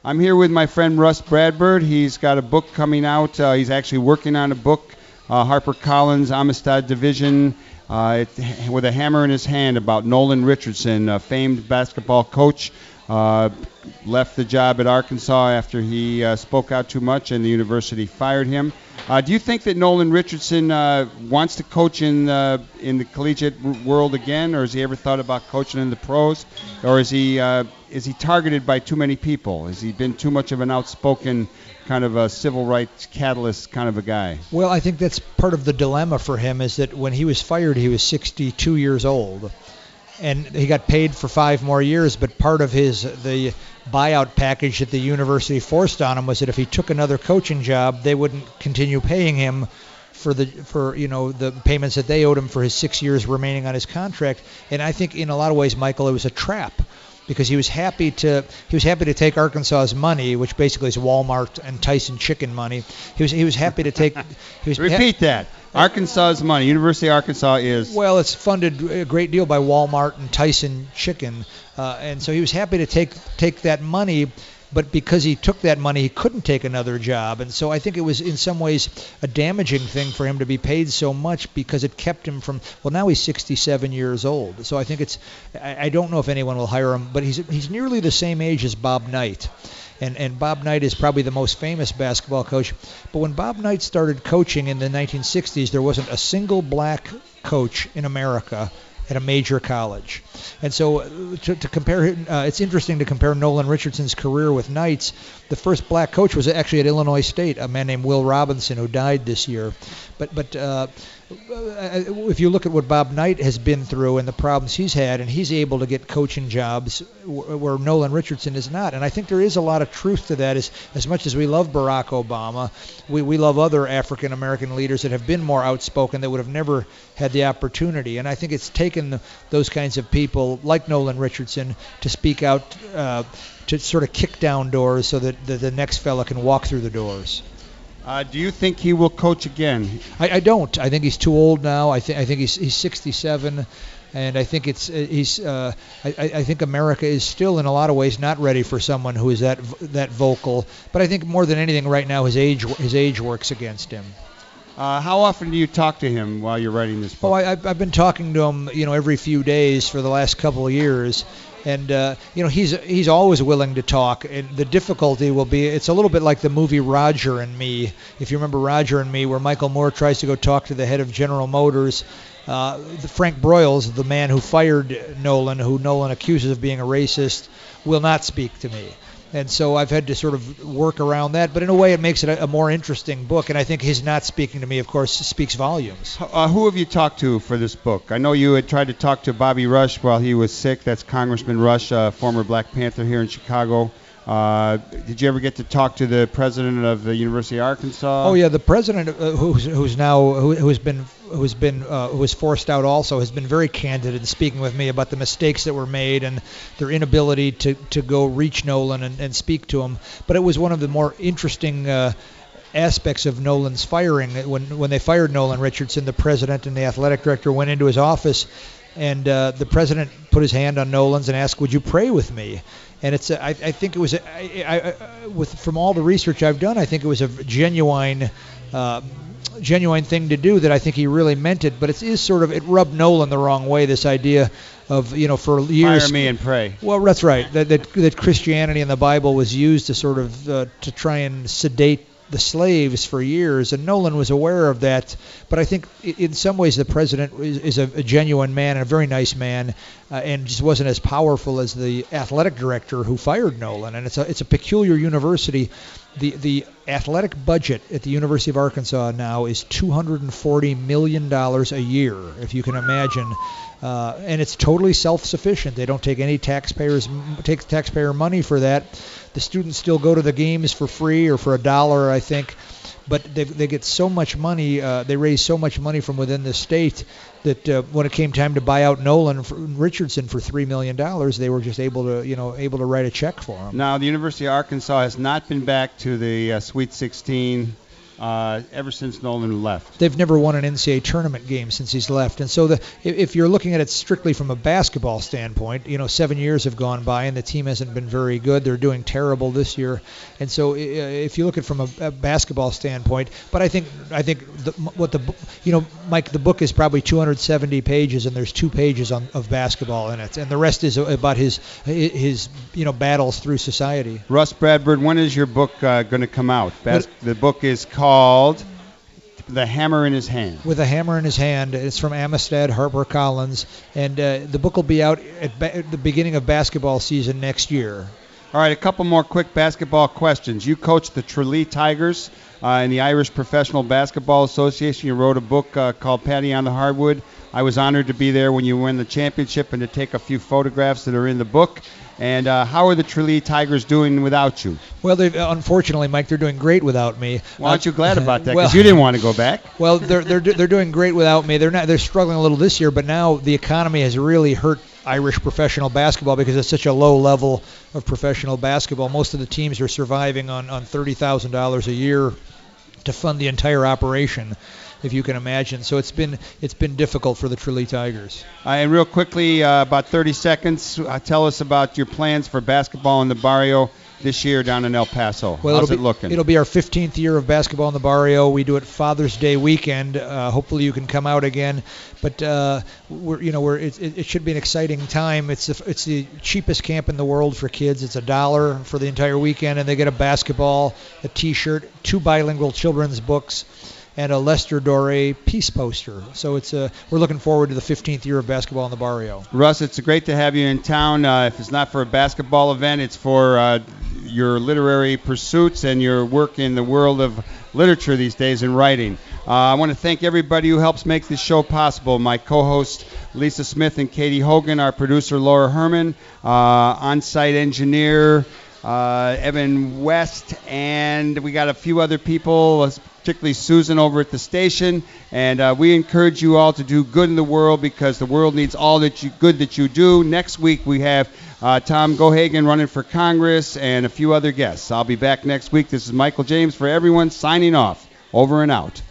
I'm here with my friend Rus Bradburd. He's got a book coming out. He's actually working on a book, HarperCollins Amistad Division, with a hammer in his hand, about Nolan Richardson, a famed basketball coach. Left the job at Arkansas after he spoke out too much and the university fired him. Do you think that Nolan Richardson wants to coach in the collegiate world again, or has he ever thought about coaching in the pros, or is he targeted by too many people? Has he been too much of an outspoken kind of a civil rights catalyst kind of a guy? Well, I think that's part of the dilemma for him, is that when he was fired, he was 62 years old. And he got paid for 5 more years, but part of the buyout package that the university forced on him was that if he took another coaching job, they wouldn't continue paying him for the payments that they owed him for his 6 years remaining on his contract. And I think in a lot of ways, Michael, it was a trap, because he was happy to take Arkansas's money, which basically is Walmart and Tyson chicken money. He was happy to take. Repeat that. Arkansas's money. University of Arkansas is. Well, it's funded a great deal by Walmart and Tyson chicken, and so he was happy to take that money. But because he took that money, he couldn't take another job. And so I think it was in some ways a damaging thing for him to be paid so much, because it kept him from, well, now he's 67 years old. So I think I don't know if anyone will hire him, but he's nearly the same age as Bob Knight. And Bob Knight is probably the most famous basketball coach. But when Bob Knight started coaching in the 1960s, there wasn't a single black coach in America at a major college. And so to compare, it's interesting to compare Nolan Richardson's career with Knight's. The first black coach was actually at Illinois State, a man named Will Robinson, who died this year. But if you look at what Bob Knight has been through and the problems he's had, and he's able to get coaching jobs where Nolan Richardson is not. And I think there is a lot of truth to that. As much as we love Barack Obama, we love other African-American leaders that have been more outspoken that would have never had the opportunity. And I think it's taken those kinds of people like Nolan Richardson to speak out, to sort of kick down doors so that the next fella can walk through the doors. Do you think he will coach again? I don't. I think he's too old now. I think he's 67, and I think I think America is still in a lot of ways not ready for someone who is that vocal. But I think more than anything right now, his age works against him. How often do you talk to him while you're writing this book? Oh, I've been talking to him, every few days for the last couple of years. And he's always willing to talk, and the difficulty will be, it's a little bit like the movie Roger and Me, if you remember Roger and Me, where Michael Moore tries to go talk to the head of General Motors. Frank Broyles, the man who fired Nolan, who Nolan accuses of being a racist, will not speak to me. And so I've had to sort of work around that, but in a way it makes it a more interesting book, and I think his not speaking to me, of course, speaks volumes. Who have you talked to for this book? I know you had tried to talk to Bobby Rush while he was sick. That's Congressman Rush, former Black Panther here in Chicago. Did you ever get to talk to the president of the University of Arkansas? Oh yeah, the president, who was forced out also, has been very candid in speaking with me about the mistakes that were made and their inability to go reach Nolan and speak to him. But it was one of the more interesting aspects of Nolan's firing. When they fired Nolan Richardson, the president and the athletic director went into his office, and the president put his hand on Nolan's and asked, "Would you pray with me?" And I think it was, from all the research I've done, I think it was a genuine thing to do, that I think he really meant it. But it is sort of, it rubbed Nolan the wrong way, this idea of, for years. Fire me and pray. Well, that's right. That Christianity and the Bible was used to sort of, to try and sedate the slaves for years, and Nolan was aware of that. But I think in some ways the president is a genuine man and a very nice man, and just wasn't as powerful as the athletic director who fired Nolan. And it's a peculiar university. The athletic budget at the University of Arkansas now is $240 million a year, if you can imagine. And it's totally self-sufficient. They don't take any taxpayer money for that. The students still go to the games for free or for $1, I think. But they get so much money. They raise so much money from within the state that when it came time to buy out Nolan Richardson for $3 million, they were just able to write a check for him. Now the University of Arkansas has not been back to the Sweet 16 ever since Nolan left. They've never won an NCAA tournament game since he's left. And so if you're looking at it strictly from a basketball standpoint, 7 years have gone by and the team hasn't been very good. They're doing terrible this year. And so if you look at it from a basketball standpoint, but I think Mike, the book is probably 270 pages and there's 2 pages of basketball in it, and the rest is about his battles through society. Rus Bradburd, when is your book going to come out? The book is called The Hammer in His Hand. With a Hammer in His Hand. It's from Amistad HarperCollins, and the book will be out at the beginning of basketball season next year. All right, a couple more quick basketball questions. You coached the Tralee Tigers in the Irish Professional Basketball Association. You wrote a book called Paddy on the Hardwood. I was honored to be there when you won the championship and to take a few photographs that are in the book. And how are the Tralee Tigers doing without you? Well, unfortunately, Mike, they're doing great without me. Well, aren't you glad about that? Because you didn't want to go back. Well, they're doing great without me. They're struggling a little this year, but now the economy has really hurt Irish professional basketball because it's such a low level of professional basketball. Most of the teams are surviving on $30,000 a year to fund the entire operation, if you can imagine. So it's been difficult for the Tralee Tigers. And real quickly, about 30 seconds, tell us about your plans for basketball in the Barrio this year down in El Paso. Well, how's it looking? It'll be our 15th year of basketball in the Barrio. We do it Father's Day weekend. Hopefully you can come out again. But it should be an exciting time. It's the cheapest camp in the world for kids. It's $1 for the entire weekend, and they get a basketball, a T-shirt, 2 bilingual children's books, and a Lester Doré peace poster. So we're looking forward to the 15th year of basketball in the Barrio. Russ, it's great to have you in town. If it's not for a basketball event, it's for your literary pursuits and your work in the world of literature these days and writing. I want to thank everybody who helps make this show possible. My co-host Lisa Smith and Katie Hogan, our producer Laura Herman, on-site engineer Evan West, and we got a few other people, particularly Susan over at the station. And we encourage you all to do good in the world because the world needs all good that you do. Next week we have Tom Gohagan running for Congress and a few other guests. I'll be back next week. This is Michael James for everyone signing off. Over and out.